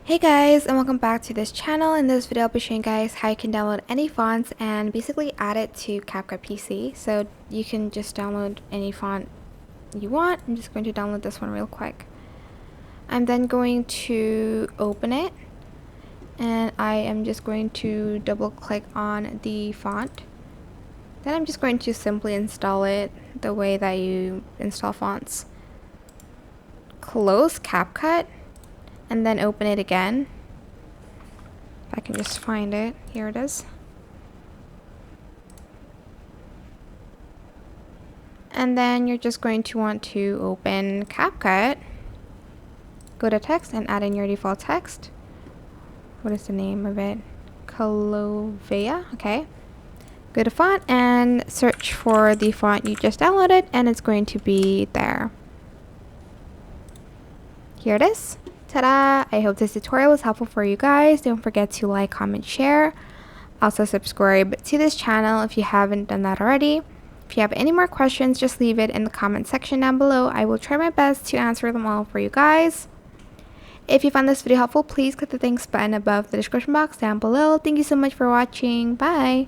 Hey guys, and welcome back to this channel. In this video I'll be showing you guys how you can download any fonts and basically add it to CapCut PC. So you can just download any font you want. I'm just going to download this one real quick. I'm then going to open it, and I am just going to double click on the font. Then I'm just going to simply install it the way that you install fonts. Close CapCut and then open it again. If I can just find it. Here it is. And then you're just going to want to open CapCut, go to text and add in your default text. What is the name of it? Convey. Okay. Go to font and search for the font you just downloaded, and it's going to be there. Here it is. Ta-da! I hope this tutorial was helpful for you guys. Don't forget to like, comment, share. Also subscribe to this channel if you haven't done that already. If you have any more questions, just leave it in the comment section down below. I will try my best to answer them all for you guys. If you found this video helpful, please click the thanks button above the description box down below. Thank you so much for watching. Bye!